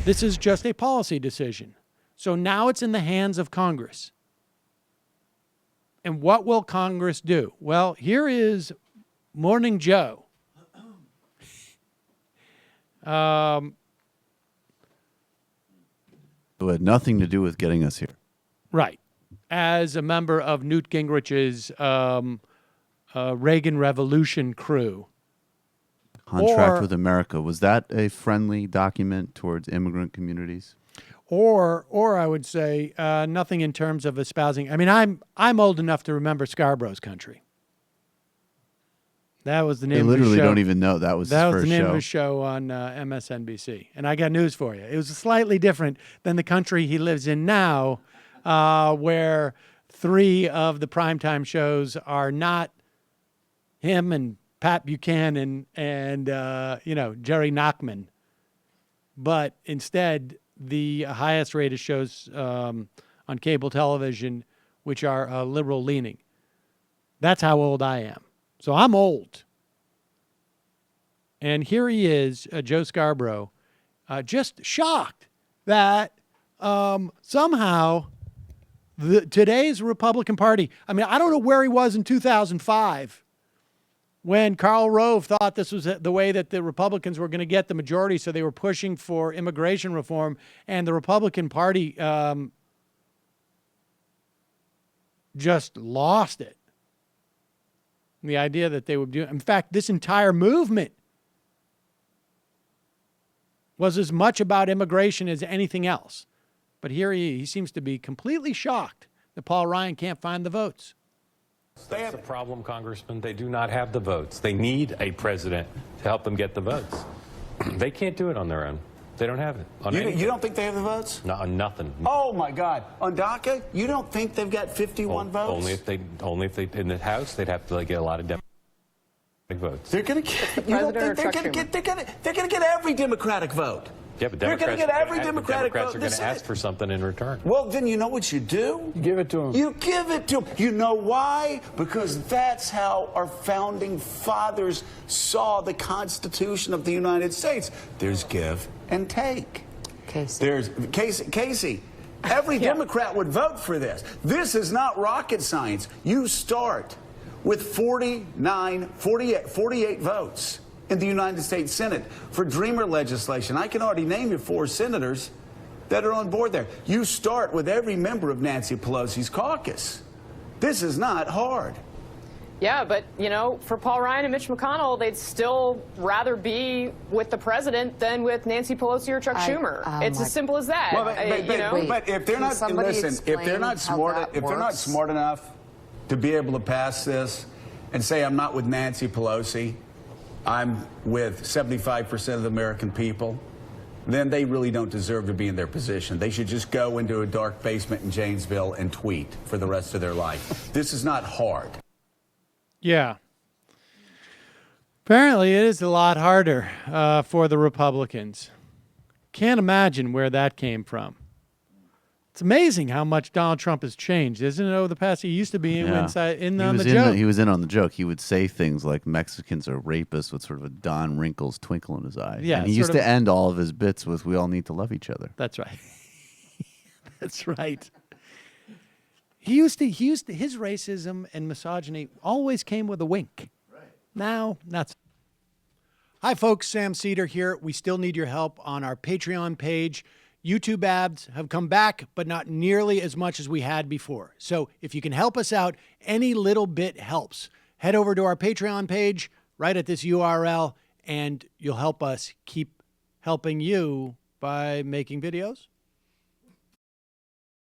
This is just a policy decision. So now it's in the hands of Congress. And what will Congress do? Well, here is Morning Joe. It had nothing to do with getting us here. Right. As a member of Newt Gingrich's Reagan Revolution crew. Contract with America. Was that a friendly document towards immigrant communities? Or I would say nothing in terms of espousing. I mean, I'm old enough to remember Scarborough's country. That was the name of the show. They literally don't even know that was his first show. That was the name of his show on MSNBC. And I got news for you. It was slightly different than the country he lives in now, where 3 of the primetime shows are not him and Pat Buchanan and Jerry Nachman, but instead the highest rated shows on cable television, which are liberal leaning. That's how old I am. So I'm old. And here he is, Joe Scarborough, just shocked that somehow today's Republican Party, I mean, I don't know where he was in 2005 when Karl Rove thought this was the way that the Republicans were going to get the majority, so they were pushing for immigration reform, and the Republican Party just lost it. The idea that they would do, in fact, this entire movement was as much about immigration as anything else. But here he seems to be completely shocked that Paul Ryan can't find the votes. That's the problem, Congressman. They do not have the votes. They need a president to help them get the votes. They can't do it on their own. They don't have it. You don't think they have the votes? No, on nothing. Oh my God! On DACA, you don't think they've got 51 votes? Only if they in the House, they'd have to get a lot of Democratic votes. They're going to get. You don't think they're going to get? They're going to get every Democratic vote. Yeah, but they're going to get every Democratic Democrats vote. are going to ask for something in return. Well, then you know what you do? You give it to them. You give it to them. You know why? Because that's how our founding fathers saw the Constitution of the United States. There's give and take. Casey. There's Casey. Every Democrat would vote for this. This is not rocket science. You start with 48 votes in the United States Senate for Dreamer legislation. I can already name you 4 senators that are on board there. You start with every member of Nancy Pelosi's caucus. This is not hard. Yeah, but, for Paul Ryan and Mitch McConnell, they'd still rather be with the president than with Nancy Pelosi or Chuck Schumer. It's as simple as that. Well, but if they're not, listen, if they're not smart enough to be able to pass this and say, I'm not with Nancy Pelosi, I'm with 75% of the American people, then they really don't deserve to be in their position. They should just go into a dark basement in Janesville and tweet for the rest of their life. This is not hard. Yeah. Apparently it is a lot harder for the Republicans. Can't imagine where that came from. It's amazing how much Donald Trump has changed, isn't it, over the past? He used to be on the joke. He was in on the joke. He would say things like Mexicans are rapists with sort of a Don Rinkles twinkle in his eye. Yeah, and he used to end all of his bits with, we all need to love each other. That's right. That's right. His racism and misogyny always came with a wink. Right. Now, not so. Hi, folks. Sam Seder here. We still need your help on our Patreon page. YouTube ads have come back, but not nearly as much as we had before. So if you can help us out, any little bit helps. Head over to our Patreon page right at this URL, and you'll help us keep helping you by making videos